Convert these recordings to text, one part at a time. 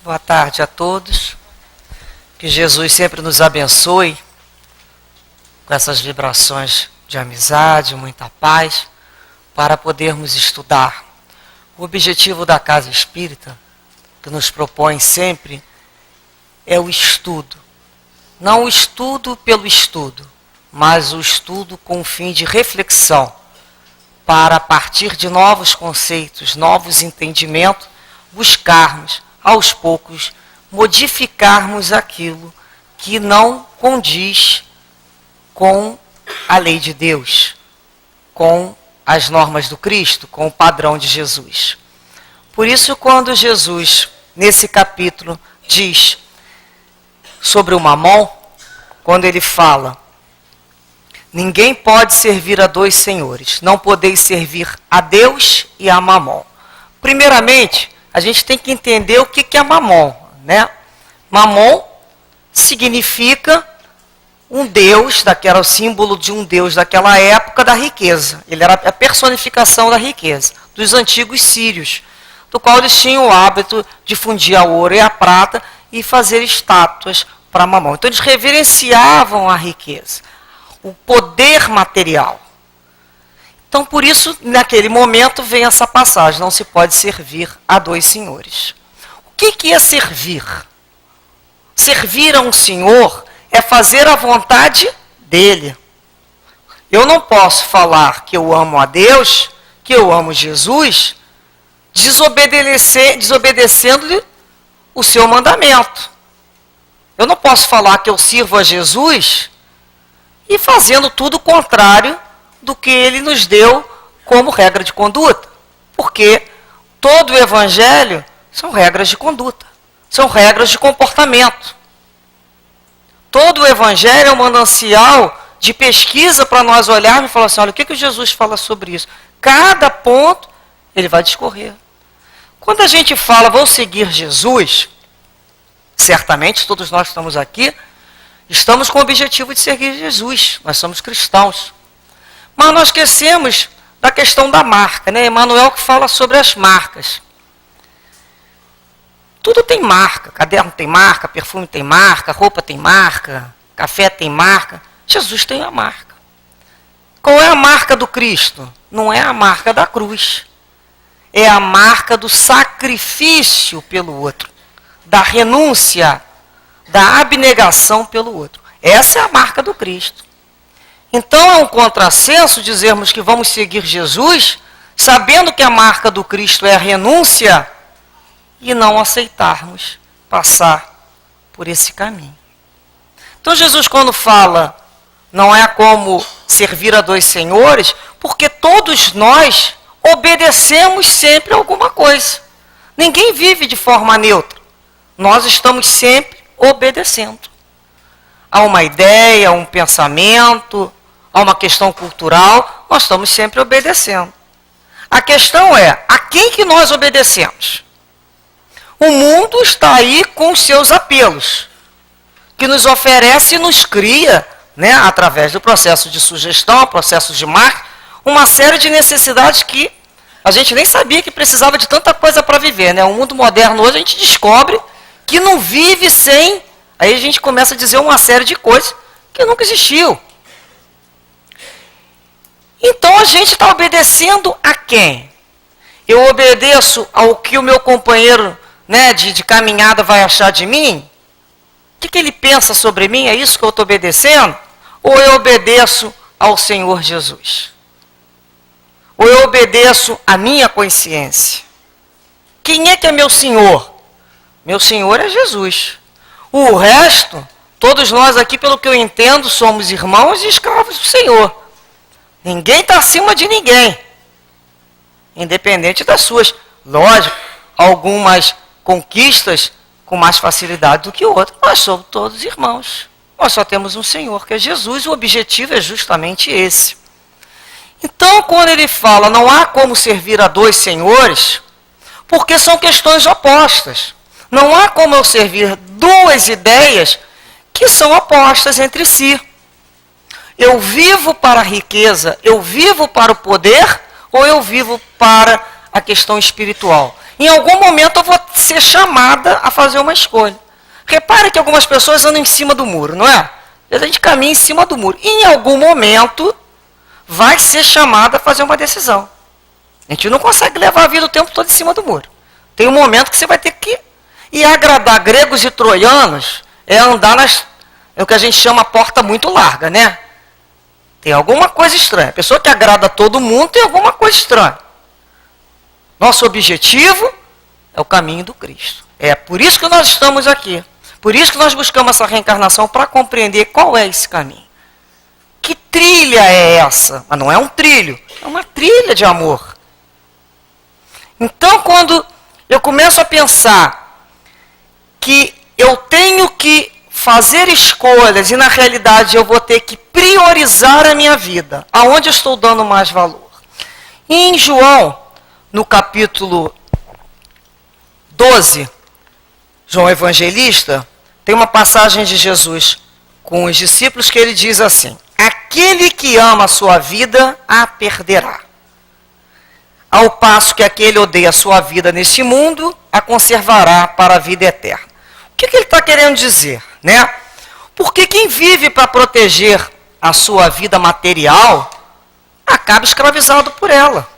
Boa tarde a todos. Que Jesus sempre nos abençoe com essas vibrações de amizade, muita paz, para podermos estudar. O objetivo da Casa Espírita, que nos propõe sempre, é o estudo. Não o estudo pelo estudo, mas o estudo com o fim de reflexão, para, a partir de novos conceitos, novos entendimentos, buscarmos, aos poucos, modificarmos aquilo que não condiz com a lei de Deus, com as normas do Cristo, com o padrão de Jesus. Por isso, quando Jesus, nesse capítulo, diz sobre o Mamon, quando ele fala: ninguém pode servir a dois senhores, não podeis servir a Deus e a Mamon. Primeiramente, a gente tem que entender o que é Mamon, né? Mamon significa um deus, daquela, o símbolo de um deus daquela época da riqueza. Ele era a personificação da riqueza, dos antigos sírios, do qual eles tinham o hábito de fundir a ouro e a prata e fazer estátuas para Mamon. Então eles reverenciavam a riqueza, o poder material. Então, por isso, naquele momento, vem essa passagem: não se pode servir a dois senhores. O que é servir? Servir a um senhor é fazer a vontade dele. Eu não posso falar que eu amo a Deus, que eu amo Jesus, desobedecendo-lhe o seu mandamento. Eu não posso falar que eu sirvo a Jesus e fazendo tudo o contrário do que ele nos deu como regra de conduta. Porque todo o Evangelho são regras de conduta, são regras de comportamento. Todo o Evangelho é um manancial de pesquisa para nós olharmos e falar assim: olha, o que Jesus fala sobre isso? Cada ponto ele vai discorrer. Quando a gente fala, vou seguir Jesus, certamente todos nós estamos aqui, estamos com o objetivo de seguir Jesus. Nós somos cristãos. Mas nós esquecemos da questão da marca, né? Emmanuel que fala sobre as marcas. Tudo tem marca. Caderno tem marca, perfume tem marca, roupa tem marca, café tem marca. Jesus tem a marca. Qual é a marca do Cristo? Não é a marca da cruz. É a marca do sacrifício pelo outro, da renúncia, da abnegação pelo outro. Essa é a marca do Cristo. Então é um contrassenso dizermos que vamos seguir Jesus, sabendo que a marca do Cristo é a renúncia, e não aceitarmos passar por esse caminho. Então Jesus, quando fala, não é como servir a dois senhores, porque todos nós obedecemos sempre a alguma coisa. Ninguém vive de forma neutra. Nós estamos sempre obedecendo a uma ideia, a um pensamento, a uma questão cultural, nós estamos sempre obedecendo. A questão é, a quem que nós obedecemos? O mundo está aí com os seus apelos, que nos oferece e nos cria, né, através do processo de sugestão, processo de marketing, uma série de necessidades que a gente nem sabia que precisava de tanta coisa para viver, né? O mundo moderno hoje a gente descobre que não vive sem. Aí a gente começa a dizer uma série de coisas que nunca existiu. Então a gente está obedecendo a quem? Eu obedeço ao que o meu companheiro, né, de caminhada vai achar de mim? O que ele pensa sobre mim? É isso que eu estou obedecendo? Ou eu obedeço ao Senhor Jesus? Ou eu obedeço à minha consciência? Quem é que é meu Senhor? Meu Senhor é Jesus. O resto, todos nós aqui, pelo que eu entendo, somos irmãos e escravos do Senhor. Ninguém está acima de ninguém, independente das suas. Lógico, algumas conquistas com mais facilidade do que outras. Nós somos todos irmãos. Nós só temos um Senhor, que é Jesus, e o objetivo é justamente esse. Então, quando ele fala, não há como servir a dois senhores, porque são questões opostas. Não há como eu servir duas ideias que são opostas entre si. Eu vivo para a riqueza, eu vivo para o poder, ou eu vivo para a questão espiritual? Em algum momento eu vou ser chamada a fazer uma escolha. Repare que algumas pessoas andam em cima do muro, não é? A gente caminha em cima do muro. E em algum momento vai ser chamada a fazer uma decisão. A gente não consegue levar a vida o tempo todo em cima do muro. Tem um momento que você vai ter que... E agradar gregos e troianos é andar é o que a gente chama porta muito larga, né? Tem alguma coisa estranha. A pessoa que agrada todo mundo tem alguma coisa estranha. Nosso objetivo é o caminho do Cristo. É por isso que nós estamos aqui. Por isso que nós buscamos essa reencarnação, para compreender qual é esse caminho. Que trilha é essa? Mas não é um trilho, é uma trilha de amor. Então, quando eu começo a pensar que eu tenho que fazer escolhas e, na realidade, eu vou ter que priorizar a minha vida, aonde eu estou dando mais valor. E em João, no capítulo 12, João Evangelista, tem uma passagem de Jesus com os discípulos que ele diz assim: aquele que ama a sua vida, a perderá. Ao passo que aquele odeia a sua vida neste mundo, a conservará para a vida eterna. O que ele está querendo dizer? Né? Porque quem vive para proteger a sua vida material, acaba escravizado por ela.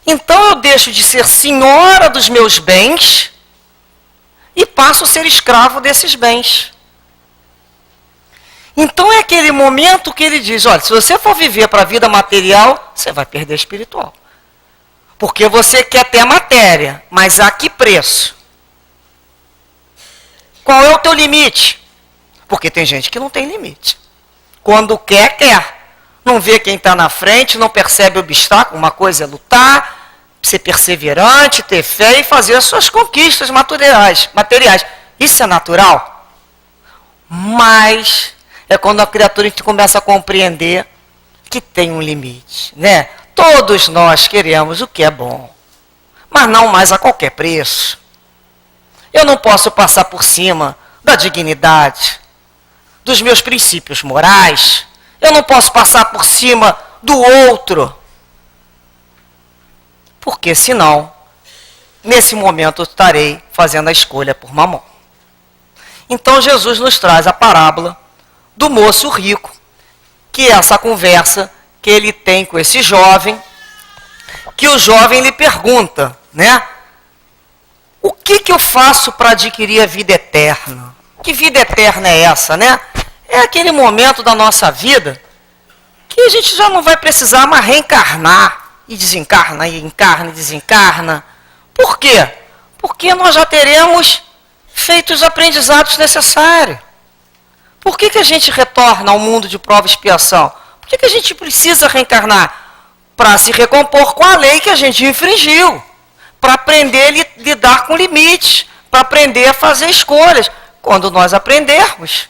Então eu deixo de ser senhora dos meus bens e passo a ser escravo desses bens. Então é aquele momento que ele diz, olha, se você for viver para a vida material, você vai perder a espiritual. Porque você quer ter a matéria, mas a que preço? Qual é o teu limite? Porque tem gente que não tem limite. Quando quer, quer. Não vê quem está na frente, não percebe o obstáculo. Uma coisa é lutar, ser perseverante, ter fé e fazer as suas conquistas materiais. Isso é natural. Mas é quando a criatura começa a compreender que tem um limite, né? Todos nós queremos o que é bom, mas não mais a qualquer preço. Eu não posso passar por cima da dignidade, dos meus princípios morais. Eu não posso passar por cima do outro. Porque senão, nesse momento eu estarei fazendo a escolha por mamão. Então Jesus nos traz a parábola do moço rico, que é essa conversa que ele tem com esse jovem, que o jovem lhe pergunta, né? O que eu faço para adquirir a vida eterna? Que vida eterna é essa, né? É aquele momento da nossa vida que a gente já não vai precisar mais reencarnar. E desencarna, e encarna, e desencarna. Por quê? Porque nós já teremos feito os aprendizados necessários. Por que a gente retorna ao mundo de prova e expiação? Por que a gente precisa reencarnar? Para se recompor com a lei que a gente infringiu. Para aprender a lidar com limites. Para aprender a fazer escolhas. Quando nós aprendermos,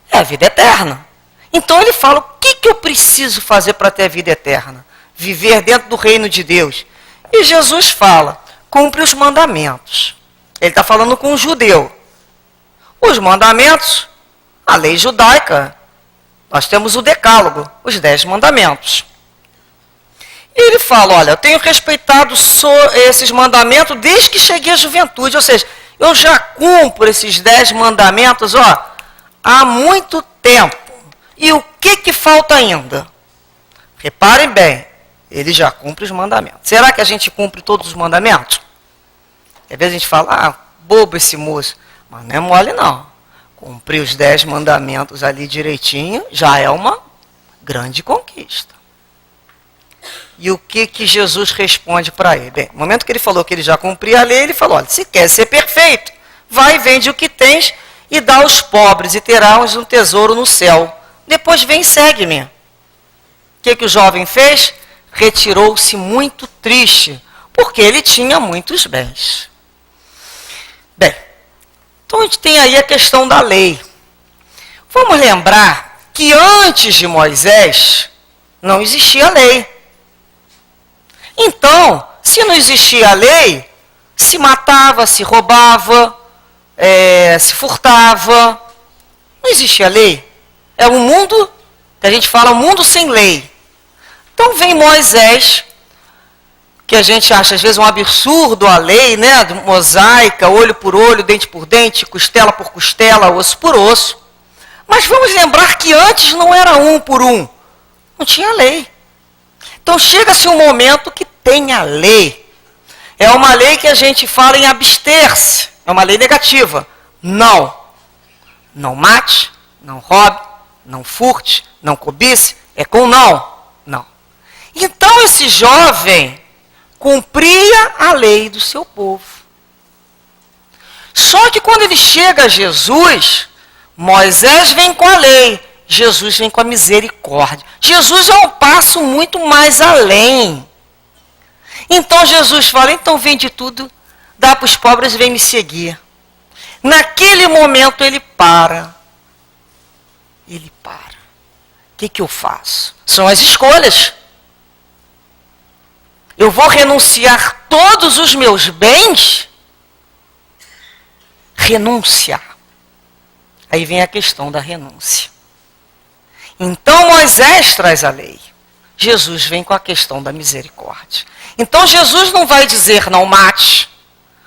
é a vida eterna. Então ele fala, o que eu preciso fazer para ter a vida eterna? Viver dentro do reino de Deus. E Jesus fala, cumpre os mandamentos. Ele está falando com um judeu. Os mandamentos, a lei judaica, nós temos o decálogo, os 10 mandamentos. E ele fala, olha, eu tenho respeitado esses mandamentos desde que cheguei à juventude. Ou seja, eu já cumpro esses 10 mandamentos há muito tempo. E o que falta ainda? Reparem bem. Ele já cumpre os mandamentos. Será que a gente cumpre todos os mandamentos? Às vezes a gente fala, bobo esse moço. Mas não é mole não. Cumprir os 10 mandamentos ali direitinho já é uma grande conquista. E o que Jesus responde para ele? Bem, no momento que ele falou que ele já cumpria a lei, ele falou, olha, se quer ser perfeito, vai e vende o que tens e dá aos pobres e terás um tesouro no céu. Depois vem e segue-me. O que o jovem fez? Retirou-se muito triste, porque ele tinha muitos bens. Bem, então a gente tem aí a questão da lei. Vamos lembrar que antes de Moisés não existia lei. Então, se não existia lei, se matava, se roubava, se furtava. Não existia lei. É um mundo, que a gente fala, um mundo sem lei. Então vem Moisés que a gente acha às vezes um absurdo a lei, né, mosaica, olho por olho, dente por dente, costela por costela, osso por osso. Mas vamos lembrar que antes não era um por um, não tinha lei. Então chega-se um momento que tem a lei. É uma lei que a gente fala em abster-se, é uma lei negativa. Não mate, não roube, não furte, não cobice, é com não. Então esse jovem cumpria a lei do seu povo. Só que quando ele chega a Jesus, Moisés vem com a lei, Jesus vem com a misericórdia. Jesus é um passo muito mais além. Então Jesus fala, então vende tudo, dá para os pobres e vem me seguir. Naquele momento ele para. O que eu faço? São as escolhas. Eu vou renunciar todos os meus bens? Renúncia. Aí vem a questão da renúncia. Então Moisés traz a lei. Jesus vem com a questão da misericórdia. Então Jesus não vai dizer não mate,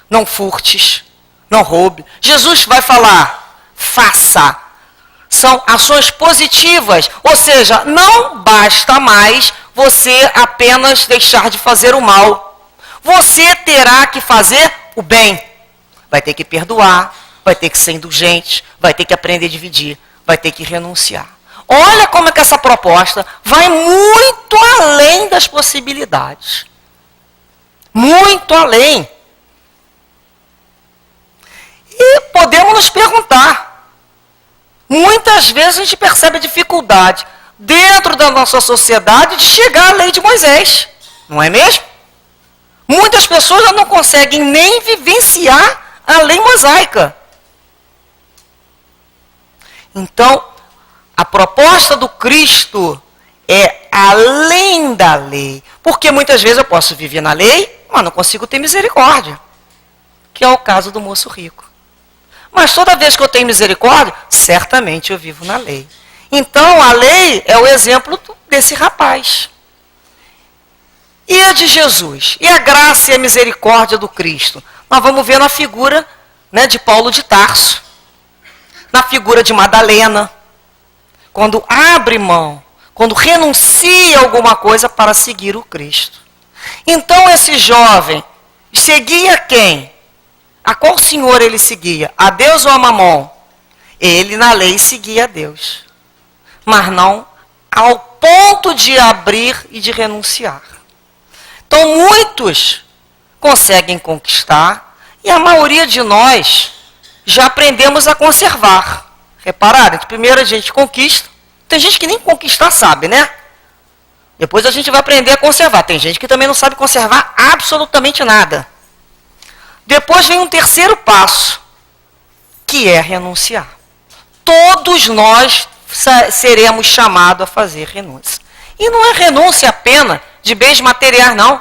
não furtes, não roube. Jesus vai falar, faça. São ações positivas, ou seja, não basta mais você apenas deixar de fazer o mal. Você terá que fazer o bem. Vai ter que perdoar, vai ter que ser indulgente, vai ter que aprender a dividir, vai ter que renunciar. Olha como é que essa proposta vai muito além das possibilidades. Muito além. E podemos nos perguntar, muitas vezes a gente percebe a dificuldade dentro da nossa sociedade de chegar à lei de Moisés. Não é mesmo? Muitas pessoas já não conseguem nem vivenciar a lei mosaica. Então, a proposta do Cristo é além da lei. Porque muitas vezes eu posso viver na lei, mas não consigo ter misericórdia. Que é o caso do moço rico. Mas toda vez que eu tenho misericórdia, certamente eu vivo na lei. Então, a lei é o exemplo desse rapaz. E a de Jesus? E a graça e a misericórdia do Cristo? Nós vamos ver na figura, né, de Paulo de Tarso. Na figura de Madalena. Quando abre mão, quando renuncia alguma coisa para seguir o Cristo. Então, esse jovem seguia quem? A qual senhor ele seguia? A Deus ou a Mamon? Ele, na lei, seguia a Deus. Mas não ao ponto de abrir e de renunciar. Então, muitos conseguem conquistar e a maioria de nós já aprendemos a conservar. Repararam? Primeiro a gente conquista. Tem gente que nem conquistar sabe, né? Depois a gente vai aprender a conservar. Tem gente que também não sabe conservar absolutamente nada. Depois vem um terceiro passo, que é renunciar. Todos nós seremos chamados a fazer renúncia. E não é renúncia apenas de bens materiais, não.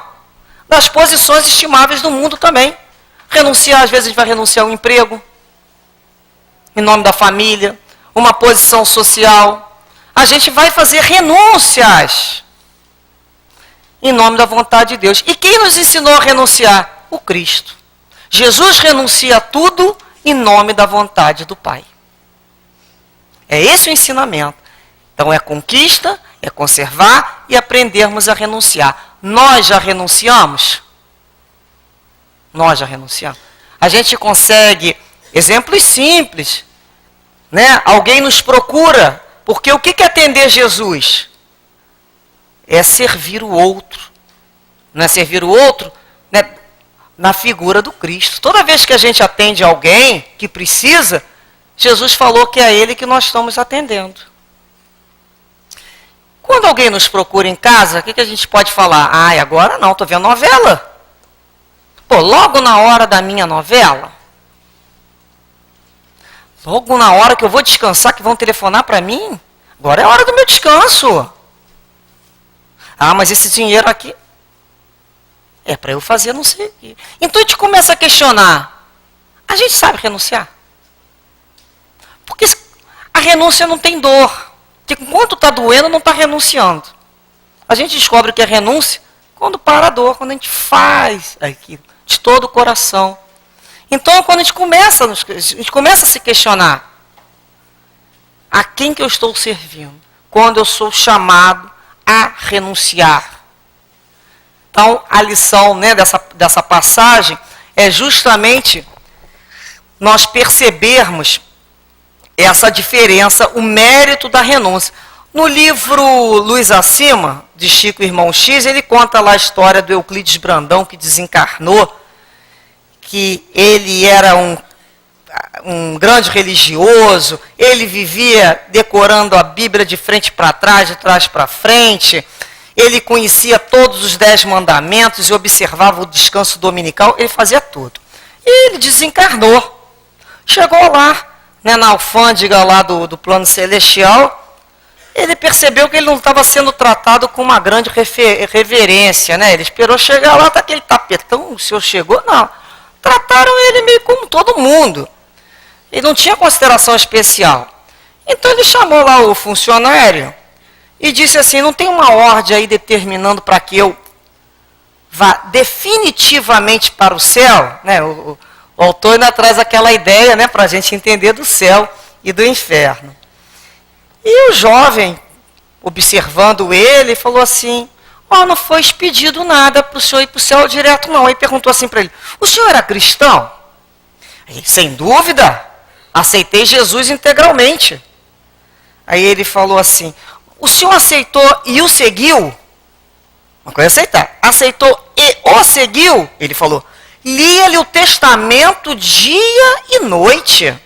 Das posições estimáveis do mundo também. Renunciar, às vezes a gente vai renunciar ao emprego, em nome da família, uma posição social. A gente vai fazer renúncias em nome da vontade de Deus. E quem nos ensinou a renunciar? O Cristo. Jesus renuncia a tudo em nome da vontade do Pai. É esse o ensinamento. Então é conquista, é conservar e aprendermos a renunciar. Nós já renunciamos? Nós já renunciamos. A gente consegue, exemplos simples, né? Alguém nos procura, porque o que é atender Jesus? É servir o outro. Não é servir o outro, né? Na figura do Cristo. Toda vez que a gente atende alguém que precisa, Jesus falou que é a Ele que nós estamos atendendo. Quando alguém nos procura em casa, o que a gente pode falar? Ah, agora não, estou vendo novela. Pô, logo na hora da minha novela, logo na hora que eu vou descansar, que vão telefonar para mim, agora é a hora do meu descanso. Ah, mas esse dinheiro aqui é para eu fazer não sei o quê. Então a gente começa a questionar. A gente sabe renunciar? Porque a renúncia não tem dor. Porque enquanto está doendo, não está renunciando. A gente descobre que é renúncia Quando para a dor, quando a gente faz aquilo, de todo o coração. Então, quando a gente começa a se questionar, a quem que eu estou servindo? Quando eu sou chamado a renunciar. Então, a lição, né, dessa passagem é justamente nós percebermos essa diferença, o mérito da renúncia. No livro Luz Acima, de Chico Irmão X, ele conta lá a história do Euclides Brandão, que desencarnou, que ele era um grande religioso, ele vivia decorando a Bíblia de frente para trás, de trás para frente, ele conhecia todos os 10 mandamentos e observava o descanso dominical, ele fazia tudo. E ele desencarnou. Chegou lá, né, na alfândega lá do plano celestial, ele percebeu que ele não estava sendo tratado com uma grande reverência, né? Ele esperou chegar lá, tá aquele tapetão, o senhor chegou? Não. Trataram ele meio como todo mundo. Ele não tinha consideração especial. Então ele chamou lá o funcionário e disse assim, não tem uma ordem aí determinando para que eu vá definitivamente para o céu? Né? O autor ainda traz aquela ideia, né, para a gente entender do céu e do inferno. E o jovem, observando ele, falou assim, não foi expedido nada para o senhor ir para o céu direto, não. Aí perguntou assim para ele, o senhor era cristão? Aí, sem dúvida, aceitei Jesus integralmente. Aí ele falou assim, o senhor aceitou e o seguiu? Uma coisa é aceitar. Aceitou e o seguiu? Ele falou, lia-lhe o testamento dia e noite.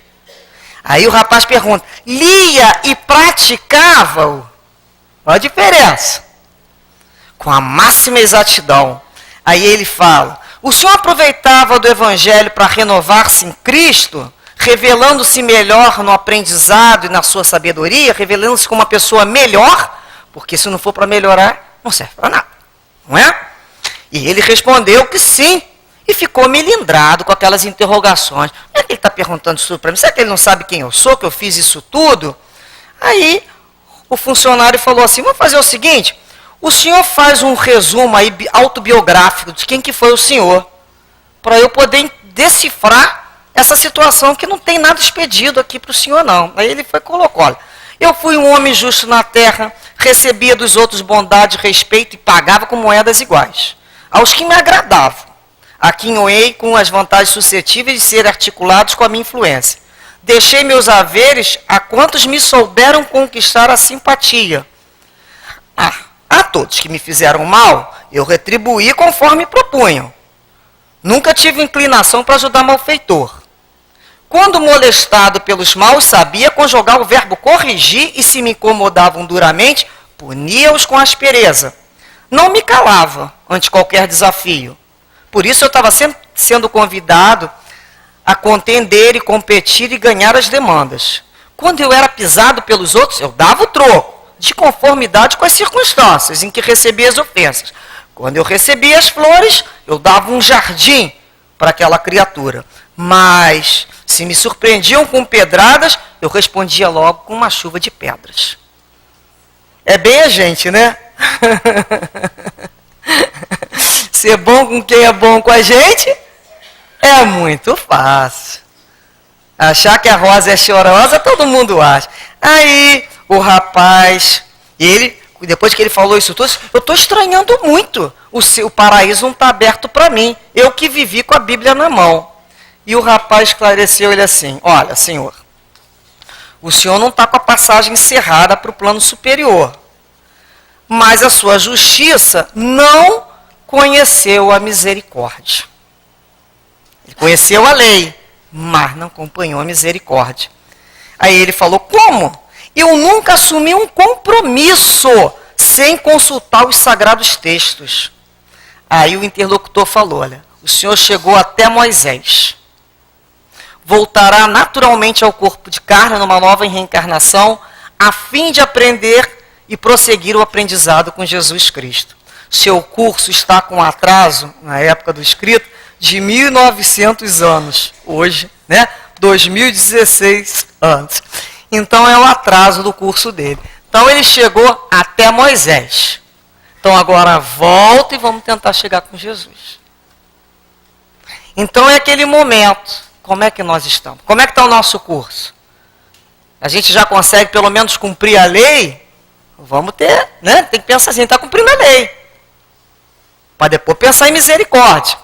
Aí o rapaz pergunta, lia e praticava-o? Olha a diferença. Com a máxima exatidão. Aí ele fala, o senhor aproveitava do evangelho para renovar-se em Cristo, revelando-se melhor no aprendizado e na sua sabedoria, revelando-se como uma pessoa melhor, porque se não for para melhorar, não serve para nada, não é? E ele respondeu que sim, e ficou melindrado com aquelas interrogações. Não é que ele está perguntando isso para mim? Será que ele não sabe quem eu sou, que eu fiz isso tudo? Aí o funcionário falou assim, vamos fazer o seguinte, o senhor faz um resumo aí autobiográfico de quem que foi o senhor, para eu poder decifrar essa situação que não tem nada expedido aqui para o senhor não. Aí ele foi e colocou, olha, eu fui um homem justo na terra, recebia dos outros bondade, respeito e pagava com moedas iguais, aos que me agradavam. Aquinhoei com as vantagens suscetíveis de serem articulados com a minha influência. Deixei meus haveres a quantos me souberam conquistar a simpatia. A todos que me fizeram mal, eu retribuí conforme propunham. Nunca tive inclinação para ajudar malfeitor. Quando molestado pelos maus, sabia conjugar o verbo corrigir e se me incomodavam duramente, punia-os com aspereza. Não me calava ante qualquer desafio. Por isso eu estava sempre sendo convidado a contender e competir e ganhar as demandas. Quando eu era pisado pelos outros, eu dava o troco, de conformidade com as circunstâncias em que recebia as ofensas. Quando eu recebia as flores, eu dava um jardim para aquela criatura. Mas, se me surpreendiam com pedradas, eu respondia logo com uma chuva de pedras. É bem a gente, né? Ser bom com quem é bom com a gente é muito fácil. Achar que a rosa é chorosa, todo mundo acha. Aí, o rapaz, ele, depois que ele falou isso tudo, eu estou estranhando muito. O paraíso não está aberto para mim. Eu que vivi com a Bíblia na mão. E o rapaz esclareceu ele assim, olha, senhor, o senhor não está com a passagem encerrada para o plano superior. Mas a sua justiça não conheceu a misericórdia. Ele conheceu a lei, mas não acompanhou a misericórdia. Aí ele falou, como? Eu nunca assumi um compromisso sem consultar os sagrados textos. Aí o interlocutor falou, olha, o senhor chegou até Moisés. Voltará naturalmente ao corpo de carne numa nova reencarnação, a fim de aprender e prosseguir o aprendizado com Jesus Cristo. Seu curso está com atraso, na época do escrito, de 1900 anos. Hoje, né? 2016 anos. Então é o atraso do curso dele. Então ele chegou até Moisés. Então agora volta e vamos tentar chegar com Jesus. Então é aquele momento. Como é que nós estamos? Como é que está o nosso curso? A gente já consegue pelo menos cumprir a lei? Vamos ter, né? Tem que pensar assim, está cumprindo a lei. Para depois pensar em misericórdia.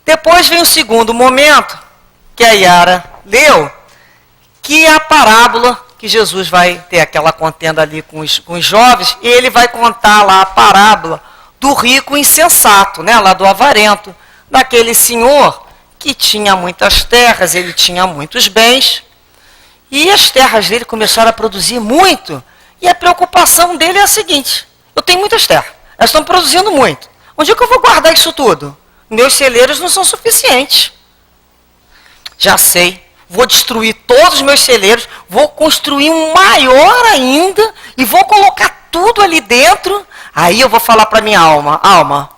Depois vem o segundo momento, que a Yara leu, que é a parábola que Jesus vai ter aquela contenda ali com os jovens, e ele vai contar lá a parábola do rico insensato, né? Lá do avarento, daquele senhor que tinha muitas terras, ele tinha muitos bens, e as terras dele começaram a produzir muito, e a preocupação dele é a seguinte: eu tenho muitas terras, elas estão produzindo muito, onde é que eu vou guardar isso tudo? Meus celeiros não são suficientes. Já sei, vou destruir todos os meus celeiros, vou construir um maior ainda, e vou colocar tudo ali dentro, aí eu vou falar para minha alma: alma,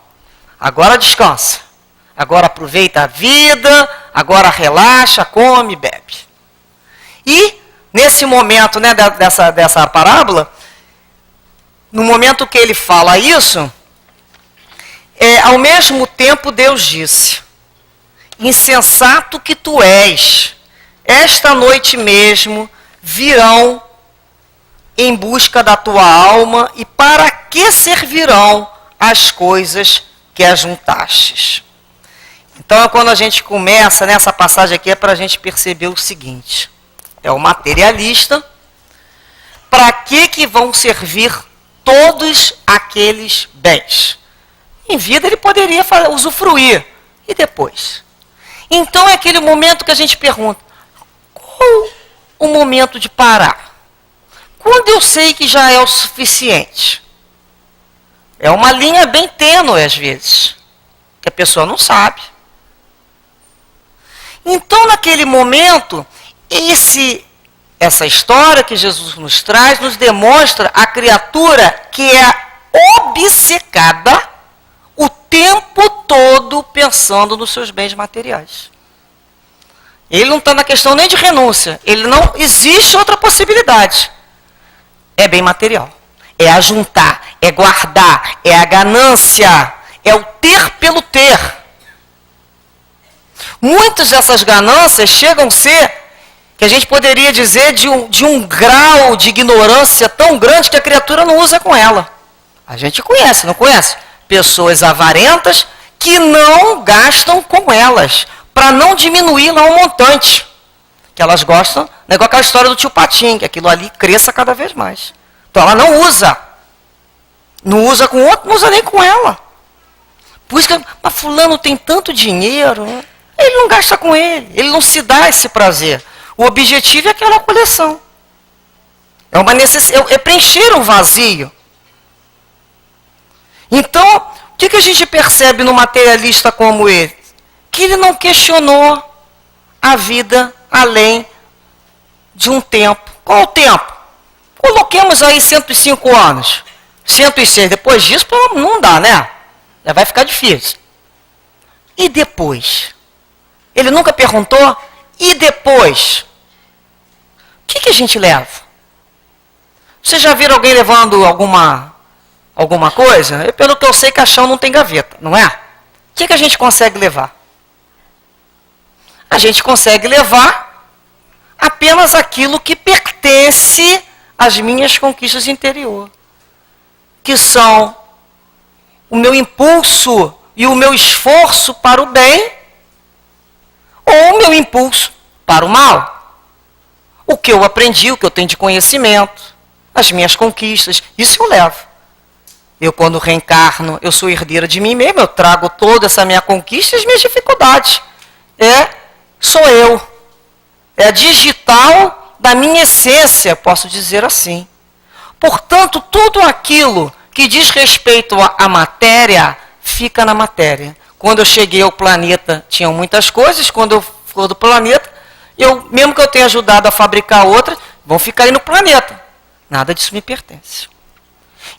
agora descansa. Agora aproveita a vida, agora relaxa, come, bebe. E, nesse momento, né, dessa parábola, no momento que ele fala isso, ao mesmo tempo Deus disse: insensato que tu és, esta noite mesmo virão em busca da tua alma, e para que servirão as coisas que ajuntastes? Então, quando a gente começa nessa passagem aqui, é para a gente perceber o seguinte: é o materialista. Para que vão servir todos aqueles bens? Em vida ele poderia usufruir. E depois? Então é aquele momento que a gente pergunta: qual o momento de parar? Quando eu sei que já é o suficiente? É uma linha bem tênue às vezes, que a pessoa não sabe. Então, naquele momento, essa história que Jesus nos traz, nos demonstra a criatura que é obcecada o tempo todo pensando nos seus bens materiais. Ele não está na questão nem de renúncia. Ele não existe outra possibilidade. É bem material. É ajuntar, é guardar, é a ganância, é o ter pelo ter. Muitas dessas ganâncias chegam a ser, que a gente poderia dizer, de um grau de ignorância tão grande que a criatura não usa com ela. A gente conhece, não conhece? Pessoas avarentas que não gastam com elas, para não diminuir lá o montante. Que elas gostam, não é igual aquela história do tio Patinho, que aquilo ali cresça cada vez mais. Então ela não usa. Não usa com outro, não usa nem com ela. Por isso que, mas fulano tem tanto dinheiro, né? Ele não gasta com ele não se dá esse prazer. O objetivo é aquela coleção. É uma necessidade, é preencher um vazio. Então, o que a gente percebe no materialista como ele? Que ele não questionou a vida além de um tempo. Qual o tempo? Coloquemos aí 105 anos. 106. Depois disso, não dá, né? Já vai ficar difícil. E depois? Ele nunca perguntou, e depois? O que a gente leva? Vocês já viram alguém levando alguma coisa? Pelo que eu sei, caixão não tem gaveta, não é? O que a gente consegue levar? A gente consegue levar apenas aquilo que pertence às minhas conquistas interiores, que são o meu impulso e o meu esforço para o bem, ou o meu impulso para o mal. O que eu aprendi, o que eu tenho de conhecimento, as minhas conquistas, isso eu levo. Eu, quando reencarno, eu sou herdeira de mim mesmo, eu trago toda essa minha conquista e as minhas dificuldades. Sou eu. É digital da minha essência, posso dizer assim. Portanto, tudo aquilo que diz respeito à matéria, fica na matéria. Quando eu cheguei ao planeta, tinham muitas coisas. Quando eu for do planeta, mesmo que eu tenha ajudado a fabricar outras, vão ficar aí no planeta. Nada disso me pertence.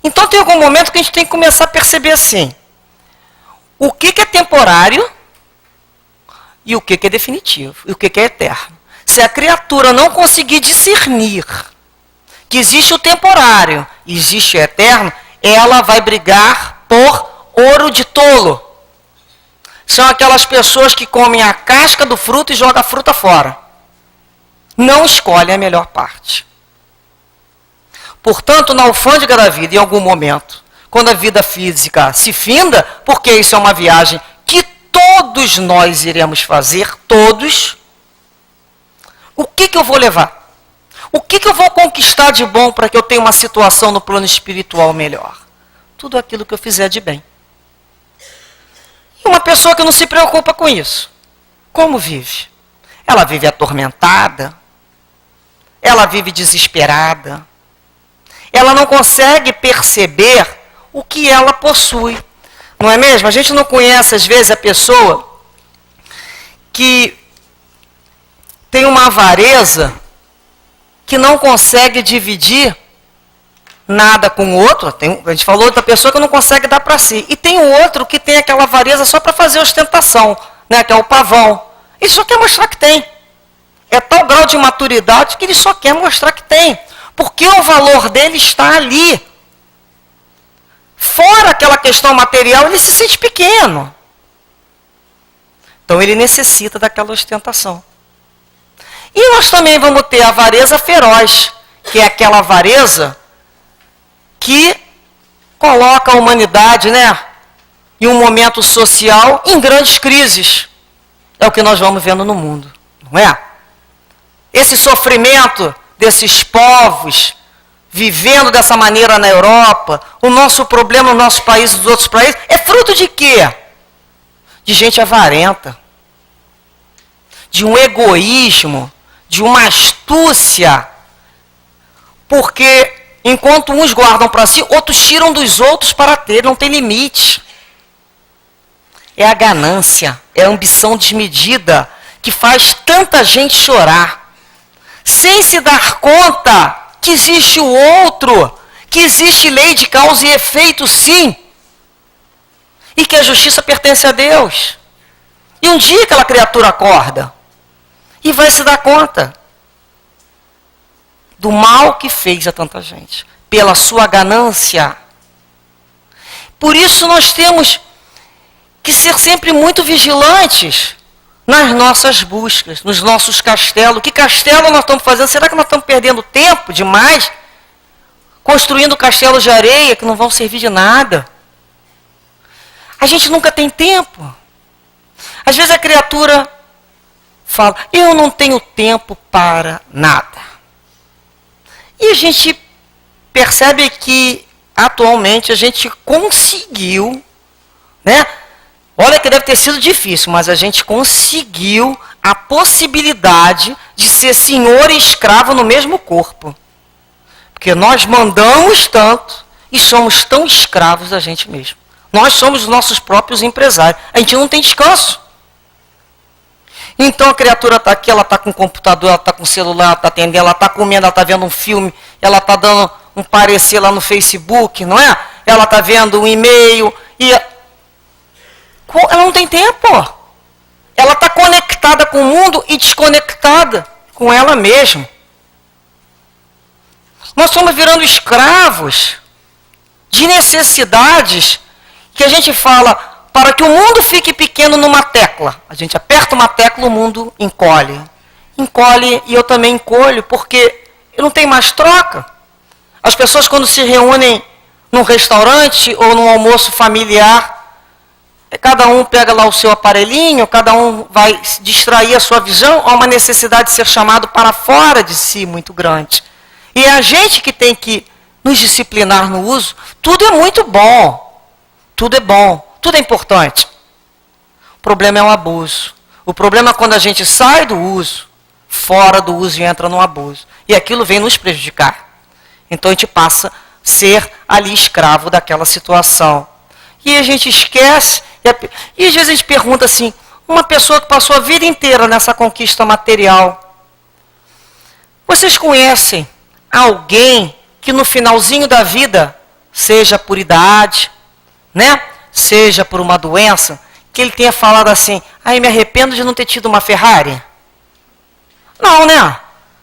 Então, tem algum momento que a gente tem que começar a perceber assim: o que é temporário e o que é definitivo, e o que é eterno. Se a criatura não conseguir discernir que existe o temporário e existe o eterno, ela vai brigar por ouro de tolo. São aquelas pessoas que comem a casca do fruto e jogam a fruta fora. Não escolhem a melhor parte. Portanto, na alfândega da vida, em algum momento, quando a vida física se finda, porque isso é uma viagem que todos nós iremos fazer, todos, o que eu vou levar? O que eu vou conquistar de bom para que eu tenha uma situação no plano espiritual melhor? Tudo aquilo que eu fizer de bem. E uma pessoa que não se preocupa com isso, como vive? Ela vive atormentada, ela vive desesperada, ela não consegue perceber o que ela possui. Não é mesmo? A gente não conhece, às vezes, a pessoa que tem uma avareza que não consegue dividir nada com o outro. A gente falou da pessoa que não consegue dar para si. E tem o outro que tem aquela avareza só para fazer ostentação, né? Que é o pavão. Ele só quer mostrar que tem. É tal grau de maturidade que ele só quer mostrar que tem. Porque o valor dele está ali. Fora aquela questão material, ele se sente pequeno. Então ele necessita daquela ostentação. E nós também vamos ter a avareza feroz, que é aquela avareza que coloca a humanidade, né, em um momento social em grandes crises. É o que nós vamos vendo no mundo, não é? Esse sofrimento desses povos vivendo dessa maneira na Europa, o nosso problema no nosso país e nos outros países, é fruto de quê? De gente avarenta, de um egoísmo, de uma astúcia, porque enquanto uns guardam para si, outros tiram dos outros para ter, não tem limite. É a ganância, é a ambição desmedida que faz tanta gente chorar, sem se dar conta que existe o outro, que existe lei de causa e efeito, sim, e que a justiça pertence a Deus. E um dia aquela criatura acorda e vai se dar conta do mal que fez a tanta gente, pela sua ganância. Por isso nós temos que ser sempre muito vigilantes nas nossas buscas, nos nossos castelos. Que castelo nós estamos fazendo? Será que nós estamos perdendo tempo demais construindo castelos de areia que não vão servir de nada? A gente nunca tem tempo. Às vezes a criatura fala, eu não tenho tempo para nada. E a gente percebe que atualmente a gente conseguiu, né? Olha que deve ter sido difícil, mas a gente conseguiu a possibilidade de ser senhor e escravo no mesmo corpo. Porque nós mandamos tanto e somos tão escravos da gente mesmo. Nós somos os nossos próprios empresários. A gente não tem descanso. Então a criatura está aqui, ela está com o computador, ela está com o celular, ela está atendendo, ela está comendo, ela está vendo um filme, ela está dando um parecer lá no Facebook, não é? Ela está vendo um e-mail e ela não tem tempo. Ela está conectada com o mundo e desconectada com ela mesma. Nós estamos virando escravos de necessidades que a gente fala, para que o mundo fique pequeno numa tecla. A gente aperta uma tecla, o mundo encolhe. Encolhe e eu também encolho, porque eu não tenho mais troca. As pessoas quando se reúnem num restaurante ou num almoço familiar, cada um pega lá o seu aparelhinho, cada um vai distrair a sua visão, há uma necessidade de ser chamado para fora de si muito grande. E é a gente que tem que nos disciplinar no uso. Tudo é muito bom, tudo é bom, tudo é importante. O problema é o abuso. O problema é quando a gente sai do uso, fora do uso e entra no abuso. E aquilo vem nos prejudicar. Então a gente passa a ser ali escravo daquela situação. E a gente esquece, e às vezes a gente pergunta assim, uma pessoa que passou a vida inteira nessa conquista material, vocês conhecem alguém que no finalzinho da vida, seja por idade, né? Seja por uma doença, que ele tenha falado assim, me arrependo de não ter tido uma Ferrari? Não, né?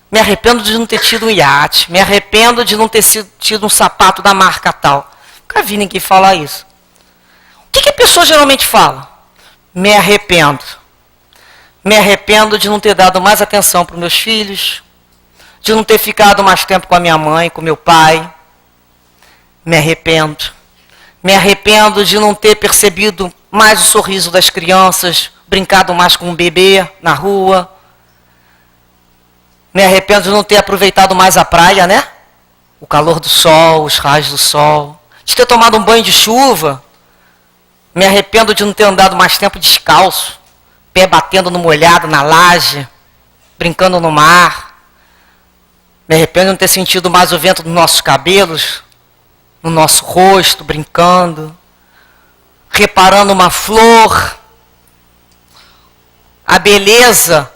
Me arrependo de não ter tido um iate, me arrependo de não ter tido um sapato da marca tal. Nunca vi ninguém falar isso. O que a pessoa geralmente fala? Me arrependo. Me arrependo de não ter dado mais atenção para os meus filhos, de não ter ficado mais tempo com a minha mãe, com meu pai. Me arrependo. Me arrependo de não ter percebido mais o sorriso das crianças, brincado mais com um bebê na rua. Me arrependo de não ter aproveitado mais a praia, né? O calor do sol, os raios do sol. De ter tomado um banho de chuva. Me arrependo de não ter andado mais tempo descalço, pé batendo no molhado, na laje, brincando no mar. Me arrependo de não ter sentido mais o vento dos nossos cabelos, no nosso rosto, brincando, reparando uma flor, a beleza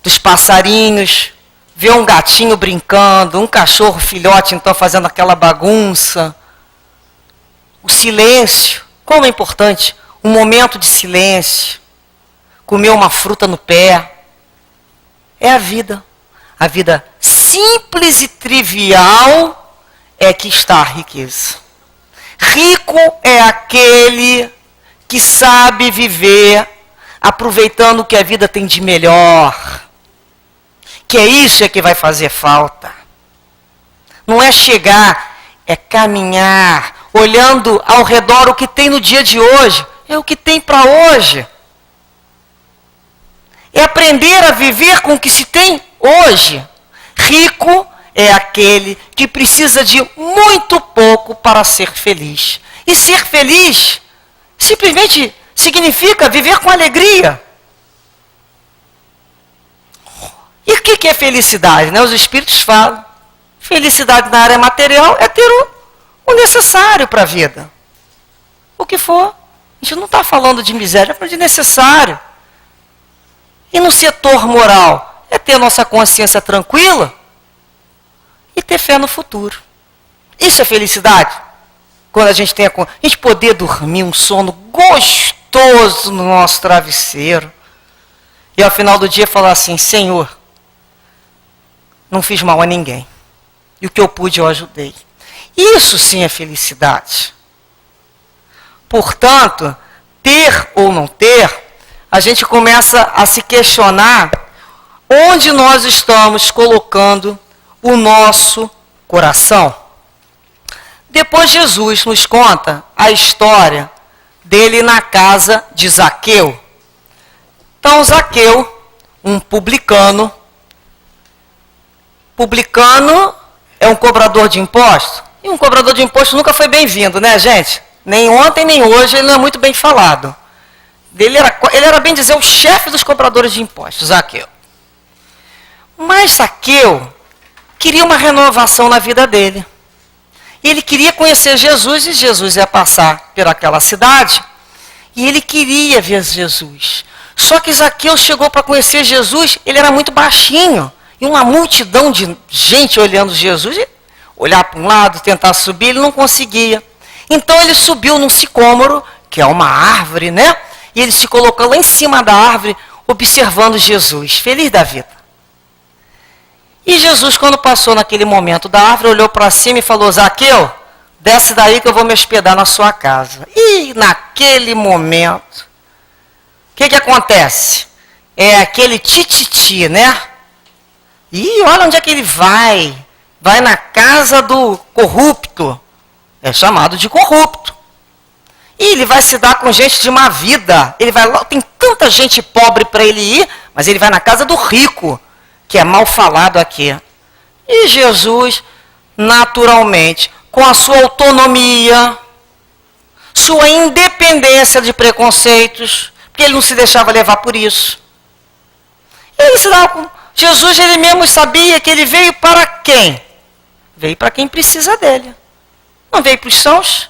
dos passarinhos, ver um gatinho brincando, um cachorro filhote então fazendo aquela bagunça, o silêncio, como é importante, um momento de silêncio, comer uma fruta no pé, é a vida. A vida simples e trivial é que está a riqueza. Rico é aquele que sabe viver aproveitando o que a vida tem de melhor. Que é isso que vai fazer falta. Não é chegar, é caminhar, olhando ao redor o que tem no dia de hoje. É o que tem para hoje. É aprender a viver com o que se tem hoje. Rico é aquele que precisa de muito pouco para ser feliz. E ser feliz simplesmente significa viver com alegria. E o que é felicidade? Né? Os espíritos falam. Felicidade na área material é ter o necessário para a vida. O que for. A gente não está falando de miséria, é de necessário. E no setor moral, é ter nossa consciência tranquila e ter fé no futuro. Isso é felicidade. Quando a gente tem a gente poder dormir um sono gostoso no nosso travesseiro. E ao final do dia falar assim, Senhor, não fiz mal a ninguém. E o que eu pude eu ajudei. Isso sim é felicidade. Portanto, ter ou não ter, a gente começa a se questionar onde nós estamos colocando o nosso coração. Depois Jesus nos conta a história dele na casa de Zaqueu. Então Zaqueu, um publicano é um cobrador de impostos. E um cobrador de impostos nunca foi bem-vindo, né, gente? Nem ontem, nem hoje, ele não é muito bem falado. Ele era, bem dizer, o chefe dos cobradores de impostos, Zaqueu. Mas Zaqueu queria uma renovação na vida dele. Ele queria conhecer Jesus, e Jesus ia passar por aquela cidade, e ele queria ver Jesus. Só que Zaqueu chegou para conhecer Jesus, ele era muito baixinho, e uma multidão de gente olhando Jesus, e olhar para um lado, tentar subir, ele não conseguia. Então ele subiu num sicômoro, que é uma árvore, né? E ele se colocou lá em cima da árvore, observando Jesus, feliz da vida. E Jesus, quando passou naquele momento da árvore, olhou para cima e falou, Zaqueu, desce daí que eu vou me hospedar na sua casa. E naquele momento, o que acontece? É aquele tititi, né? E olha onde é que ele vai. Vai na casa do corrupto. É chamado de corrupto. E ele vai se dar com gente de má vida. Ele vai lá, tem tanta gente pobre para ele ir, mas ele vai na casa do rico, que é mal falado aqui. E Jesus, naturalmente, com a sua autonomia, sua independência de preconceitos, porque ele não se deixava levar por isso. Ele se dava com... Jesus, ele mesmo sabia que ele veio para quem? Veio para quem precisa dele. Não veio para os sãos.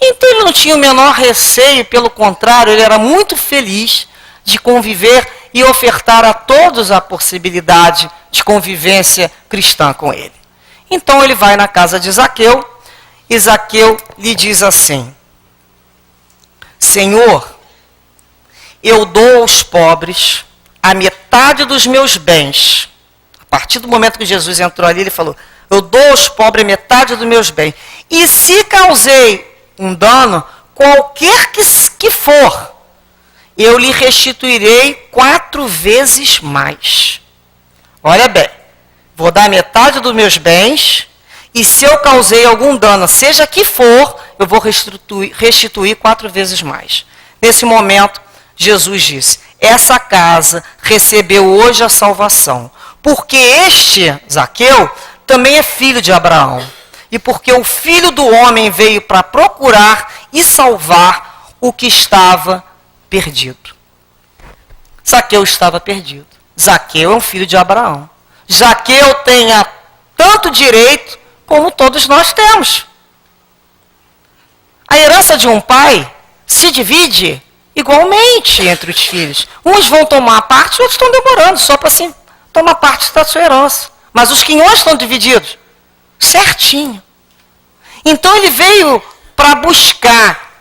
Então ele não tinha o menor receio, pelo contrário, ele era muito feliz de conviver e ofertar a todos a possibilidade de convivência cristã com ele. Então ele vai na casa de Zaqueu, e Zaqueu lhe diz assim, Senhor, eu dou aos pobres a metade dos meus bens. A partir do momento que Jesus entrou ali, ele falou, eu dou aos pobres a metade dos meus bens. E se causei um dano, qualquer que for, eu lhe restituirei 4 vezes mais. Olha bem, vou dar metade dos meus bens, e se eu causei algum dano, seja que for, eu vou restituir 4 vezes mais. Nesse momento, Jesus disse, essa casa recebeu hoje a salvação, porque este, Zaqueu, também é filho de Abraão. E porque o Filho do Homem veio para procurar e salvar o que estava perdido. Zaqueu estava perdido. Zaqueu é um filho de Abraão. Zaqueu tem tanto direito como todos nós temos. A herança de um pai se divide igualmente entre os filhos. Uns vão tomar parte, outros estão demorando, só para assim, tomar parte da sua herança. Mas os quinhões estão divididos certinho. Então ele veio para buscar.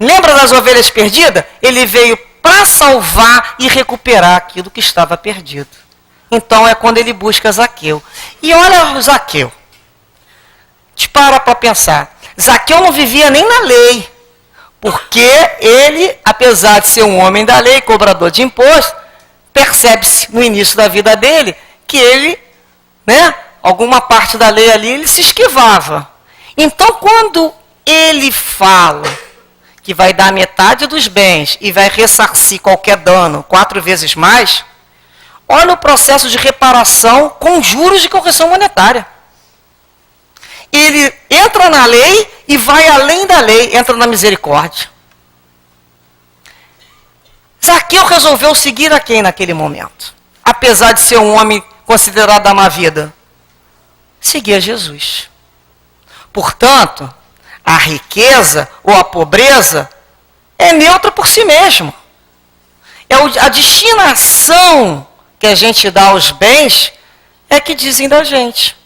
Lembra das ovelhas perdidas? Ele veio para salvar e recuperar aquilo que estava perdido. Então é quando ele busca Zaqueu. E olha o Zaqueu. Te para pensar. Zaqueu não vivia nem na lei. Porque ele, apesar de ser um homem da lei, cobrador de imposto, percebe-se no início da vida dele que ele, alguma parte da lei ali, ele se esquivava. Então, quando ele fala que vai dar metade dos bens e vai ressarcir qualquer dano 4 vezes mais, olha o processo de reparação com juros de correção monetária. Ele entra na lei e vai além da lei, entra na misericórdia. Zaqueu resolveu seguir a quem naquele momento? Apesar de ser um homem considerado da má vida, seguia Jesus. Portanto, a riqueza ou a pobreza é neutra por si mesmo. É a destinação que a gente dá aos bens é que dizem da gente.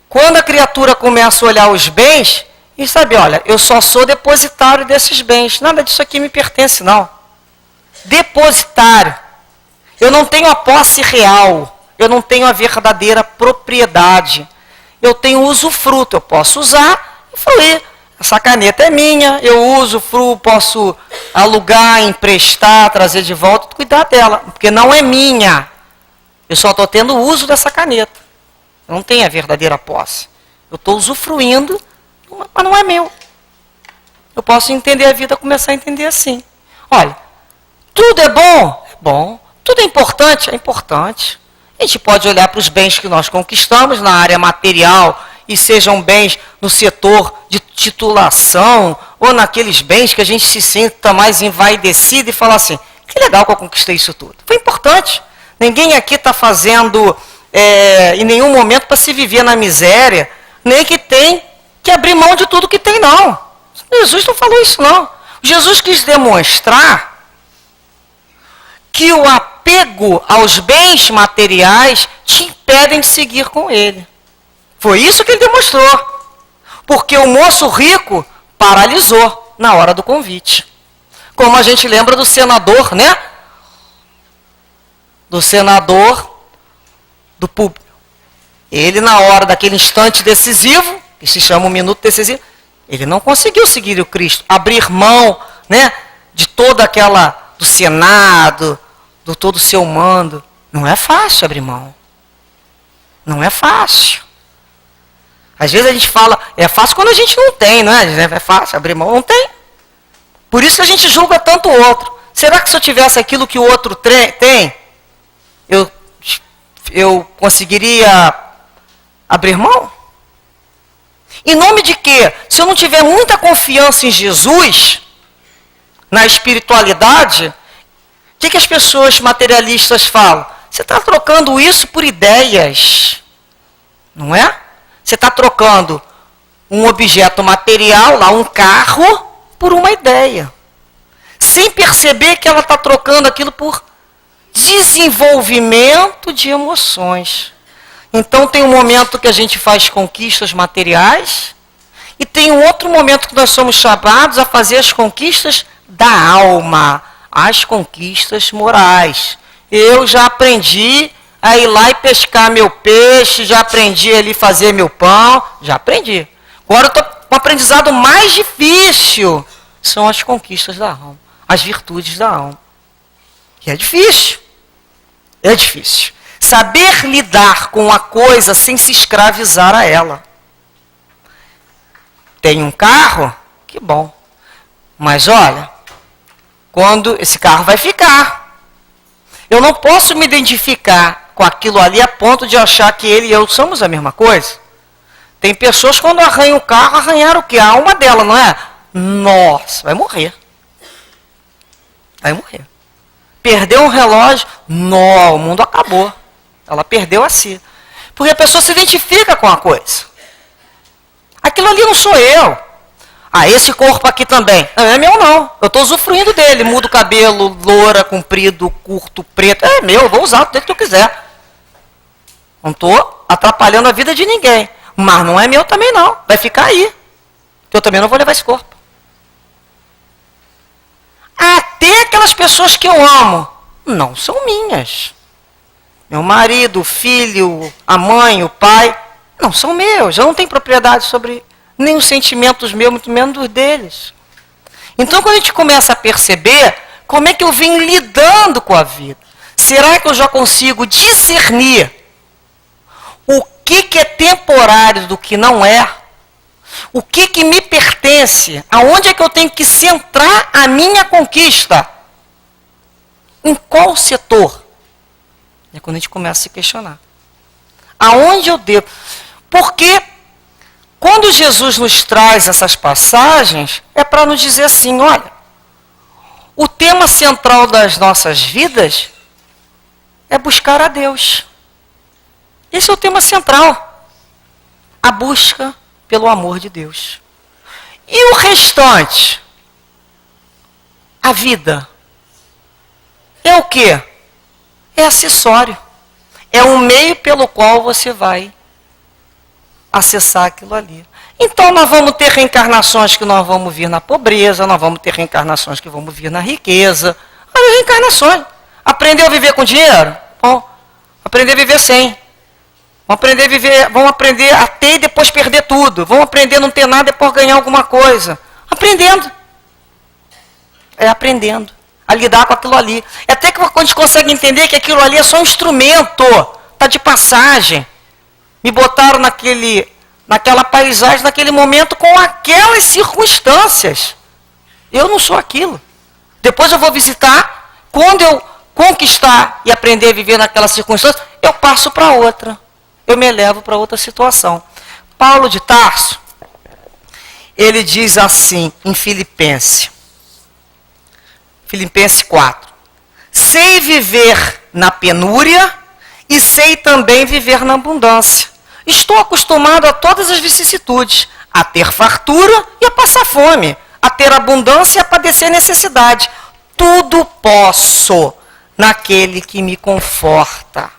Quando a criatura começa a olhar os bens e sabe, olha, eu só sou depositário desses bens. Nada disso aqui me pertence, não. Depositário. Eu não tenho a posse real. Eu não tenho a verdadeira propriedade. Eu tenho usufruto. Eu posso usar e fruir. Essa caneta é minha, eu uso, fruo, posso alugar, emprestar, trazer de volta, cuidar dela. Porque não é minha. Eu só estou tendo uso dessa caneta. Eu não tenho a verdadeira posse. Eu estou usufruindo, mas não é meu. Eu posso entender a vida, começar a entender assim. Olha, tudo é bom? É bom. Tudo é importante? É importante. A gente pode olhar para os bens que nós conquistamos na área material, e sejam bens no setor de titulação, ou naqueles bens que a gente se sinta mais envaidecido e falar assim, que legal que eu conquistei isso tudo. Foi importante. Ninguém aqui está fazendo em nenhum momento para se viver na miséria, nem que tem que abrir mão de tudo que tem, não. Jesus não falou isso, não. Jesus quis demonstrar que o apego aos bens materiais te impedem de seguir com ele. Foi isso que ele demonstrou. Porque o moço rico paralisou na hora do convite. Como a gente lembra do senador, Do senador do Público. Ele, na hora daquele instante decisivo, que se chama um minuto decisivo, ele não conseguiu seguir o Cristo, abrir mão, de toda aquela, do Senado, do todo o seu mando. Não é fácil abrir mão. Não é fácil. Às vezes a gente fala, é fácil quando a gente não tem, não é? É fácil abrir mão, não tem. Por isso que a gente julga tanto o outro. Será que se eu tivesse aquilo que o outro tem, eu conseguiria abrir mão? Em nome de quê? Se eu não tiver muita confiança em Jesus, na espiritualidade, o que as pessoas materialistas falam? Você está trocando isso por ideias, não é? Você está trocando um objeto material, lá um carro, por uma ideia. Sem perceber que ela está trocando aquilo por desenvolvimento de emoções. Então tem um momento que a gente faz conquistas materiais e tem um outro momento que nós somos chamados a fazer as conquistas da alma, as conquistas morais. Eu já aprendi a ir lá e pescar meu peixe, já aprendi ali a fazer meu pão, já aprendi. Agora eu estou com o aprendizado mais difícil, são as conquistas da alma, as virtudes da alma. E é difícil. É difícil. Saber lidar com a coisa sem se escravizar a ela. Tem um carro? Que bom. Mas olha, quando esse carro vai ficar, eu não posso me identificar com aquilo ali a ponto de achar que ele e eu somos a mesma coisa. Tem pessoas quando arranham o carro, arranharam o quê? A alma dela, não é? Nossa, vai morrer. Vai morrer. Perdeu um relógio, não, o mundo acabou. Ela perdeu a si. Porque a pessoa se identifica com a coisa. Aquilo ali não sou eu. Ah, esse corpo aqui também. Não é meu não. Eu estou usufruindo dele. Mudo o cabelo, loura, comprido, curto, preto. É meu, eu vou usar do jeito que eu quiser. Não estou atrapalhando a vida de ninguém. Mas não é meu também não. Vai ficar aí. Eu também não vou levar esse corpo. Até aquelas pessoas que eu amo não são minhas. Meu marido, o filho, a mãe, o pai, não são meus. Eu não tenho propriedade sobre nem os sentimentos meus, muito menos dos deles. Então, quando a gente começa a perceber como é que eu vim lidando com a vida, será que eu já consigo discernir o que é temporário do que não é? O que me pertence? Aonde é que eu tenho que centrar a minha conquista? Em qual setor? É quando a gente começa a se questionar. Aonde eu devo? Porque quando Jesus nos traz essas passagens, é para nos dizer assim, olha, o tema central das nossas vidas é buscar a Deus. Esse é o tema central. A busca pelo amor de Deus. E o restante? A vida. É o quê? É acessório. É um meio pelo qual você vai acessar aquilo ali. Então nós vamos ter reencarnações que nós vamos vir na pobreza, nós vamos ter reencarnações que vamos vir na riqueza. Olha, reencarnações. Aprendeu a viver com dinheiro? Bom, aprender a viver sem. Vão aprender a ter e depois perder tudo. Vão aprender a não ter nada e depois ganhar alguma coisa. Aprendendo. É aprendendo a lidar com aquilo ali. É até que a gente consegue entender que aquilo ali é só um instrumento. Está de passagem. Me botaram naquela paisagem, naquele momento, com aquelas circunstâncias. Eu não sou aquilo. Depois eu vou visitar. Quando eu conquistar e aprender a viver naquela circunstância, eu passo para outra. Eu me elevo para outra situação. Paulo de Tarso, ele diz assim em Filipenses 4. Sei viver na penúria e sei também viver na abundância. Estou acostumado a todas as vicissitudes, a ter fartura e a passar fome, a ter abundância e a padecer necessidade. Tudo posso naquele que me conforta.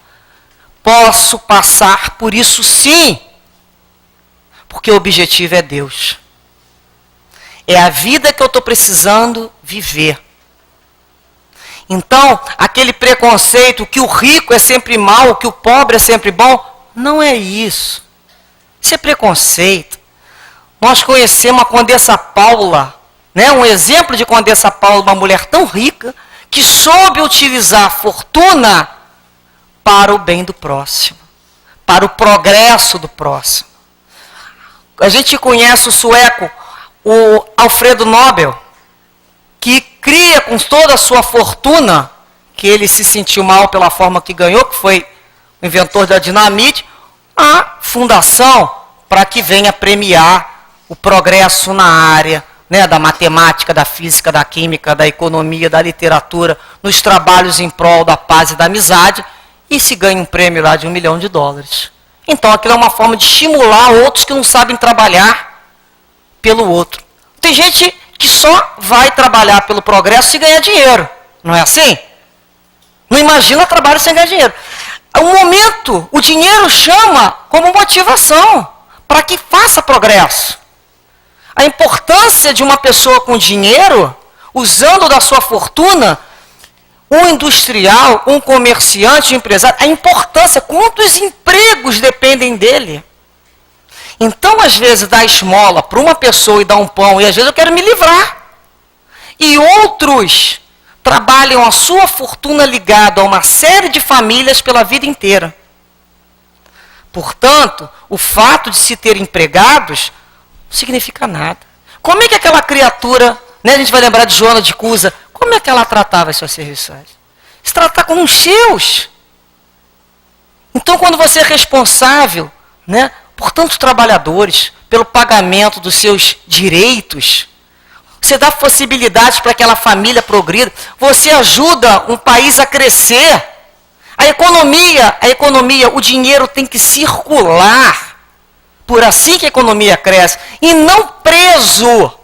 Posso passar por isso sim, porque o objetivo é Deus. É a vida que eu estou precisando viver. Então, aquele preconceito que o rico é sempre mal, que o pobre é sempre bom, não é isso. Isso é preconceito. Nós conhecemos a Condessa Paula, né? Um exemplo de Condessa Paula, uma mulher tão rica, que soube utilizar a fortuna para o bem do próximo, para o progresso do próximo. A gente conhece o sueco, o Alfredo Nobel, que cria com toda a sua fortuna, que ele se sentiu mal pela forma que ganhou, que foi o inventor da dinamite, a fundação para que venha premiar o progresso na área, né, da matemática, da física, da química, da economia, da literatura, nos trabalhos em prol da paz e da amizade, e se ganha um prêmio lá de $1 milhão. Então aquilo é uma forma de estimular outros que não sabem trabalhar pelo outro. Tem gente que só vai trabalhar pelo progresso se ganhar dinheiro. Não é assim? Não imagina trabalho sem ganhar dinheiro. Um momento, o dinheiro chama como motivação para que faça progresso. A importância de uma pessoa com dinheiro, usando da sua fortuna, um industrial, um comerciante, um empresário, a importância, quantos empregos dependem dele. Então, às vezes, dar esmola para uma pessoa e dar um pão, e às vezes eu quero me livrar. E outros trabalham a sua fortuna ligada a uma série de famílias pela vida inteira. Portanto, o fato de se ter empregados não significa nada. Como é que aquela criatura, né, a gente vai lembrar de Joana de Cusa, como é que ela tratava as suas serviçais? Se tratar como uns seus. Então, quando você é responsável, né, por tantos trabalhadores, pelo pagamento dos seus direitos, você dá possibilidades para que aquela família progrida, você ajuda um país a crescer. A economia, o dinheiro tem que circular. Por assim que a economia cresce. E não preso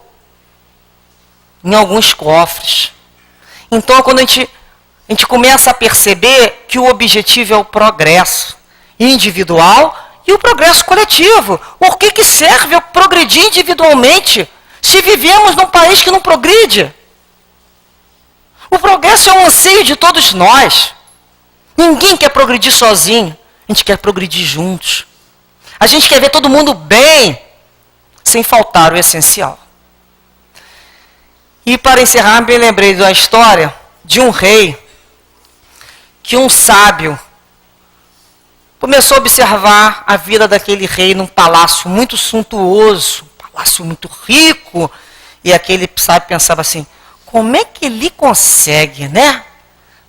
em alguns cofres. Então, quando a gente começa a perceber que o objetivo é o progresso individual e o progresso coletivo. Por que serve eu progredir individualmente se vivemos num país que não progride? O progresso é um anseio de todos nós. Ninguém quer progredir sozinho. A gente quer progredir juntos. A gente quer ver todo mundo bem, sem faltar o essencial. E para encerrar, me lembrei da história de um rei que um sábio começou a observar a vida daquele rei num palácio muito suntuoso, um palácio muito rico, e aquele sábio pensava assim, como é que ele consegue, né,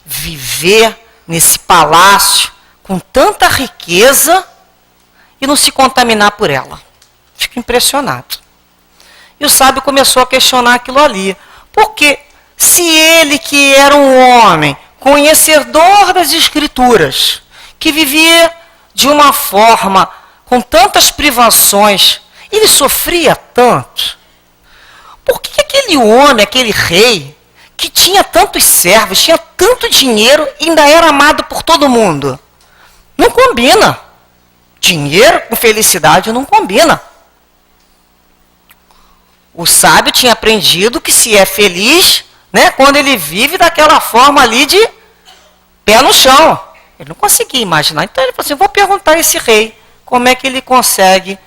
viver nesse palácio com tanta riqueza e não se contaminar por ela? Fico impressionado. E o sábio começou a questionar aquilo ali. Porque se ele, que era um homem conhecedor das escrituras, que vivia de uma forma com tantas privações, ele sofria tanto, por que aquele homem, aquele rei, que tinha tantos servos, tinha tanto dinheiro, ainda era amado por todo mundo? Não combina. Dinheiro com felicidade não combina. O sábio tinha aprendido que se é feliz, né, quando ele vive daquela forma ali de pé no chão. Ele não conseguia imaginar. Então ele falou assim, vou perguntar a esse rei como é que ele consegue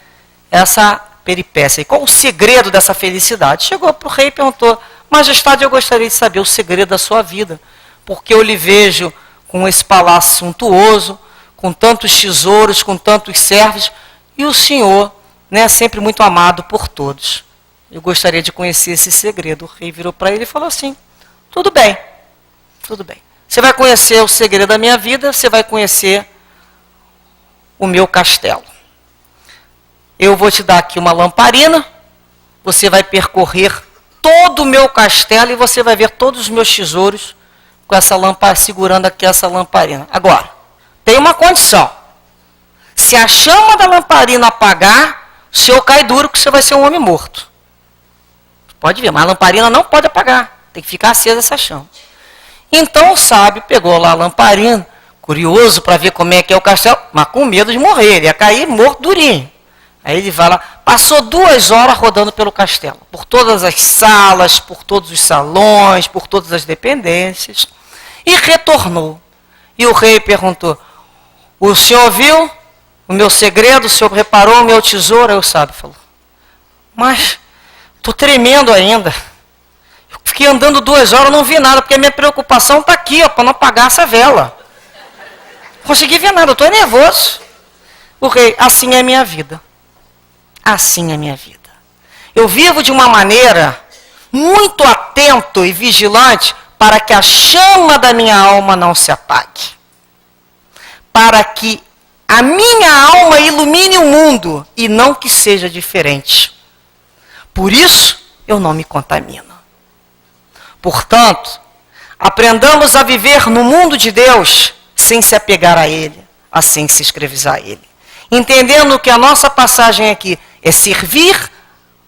essa peripécia. E qual o segredo dessa felicidade? Chegou para o rei e perguntou, majestade, eu gostaria de saber o segredo da sua vida, porque eu lhe vejo com esse palácio suntuoso, com tantos tesouros, com tantos servos, e o senhor, né, sempre muito amado por todos. Eu gostaria de conhecer esse segredo. O rei virou para ele e falou assim, tudo bem, tudo bem. Você vai conhecer o segredo da minha vida, você vai conhecer o meu castelo. Eu vou te dar aqui uma lamparina, você vai percorrer todo o meu castelo e você vai ver todos os meus tesouros com essa lamparina, segurando aqui essa lamparina. Agora, tem uma condição. Se a chama da lamparina apagar, o senhor cai duro que você vai ser um homem morto. Pode ver, mas a lamparina não pode apagar. Tem que ficar acesa essa chama. Então o sábio pegou lá a lamparina, curioso para ver como é que é o castelo, mas com medo de morrer. Ele ia cair morto durinho. Aí ele vai lá, passou 2 horas rodando pelo castelo. Por todas as salas, por todos os salões, por todas as dependências. E retornou. E o rei perguntou, o senhor viu o meu segredo? O senhor reparou o meu tesouro? Aí o sábio falou, mas estou tremendo ainda. Eu fiquei andando 2 horas, não vi nada, porque a minha preocupação está aqui, para não apagar essa vela. Não consegui ver nada, eu estou nervoso. O rei, assim é a minha vida. Assim é a minha vida. Eu vivo de uma maneira muito atento e vigilante para que a chama da minha alma não se apague. Para que a minha alma ilumine o mundo e não que seja diferente. Por isso, eu não me contamino. Portanto, aprendamos a viver no mundo de Deus sem se apegar a Ele, sem se escravizar a Ele. Entendendo que a nossa passagem aqui é servir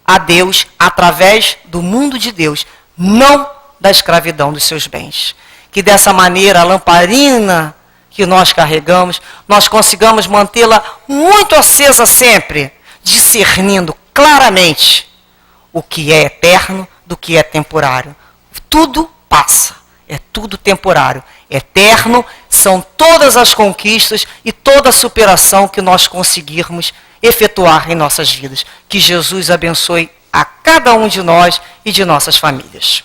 a Deus através do mundo de Deus, não da escravidão dos seus bens. Que dessa maneira a lamparina que nós carregamos, nós consigamos mantê-la muito acesa sempre, discernindo claramente o que é eterno do que é temporário. Tudo passa É tudo temporário. Eterno são todas as conquistas e toda a superação que nós conseguirmos efetuar em nossas vidas. Que Jesus abençoe a cada um de nós e de nossas famílias.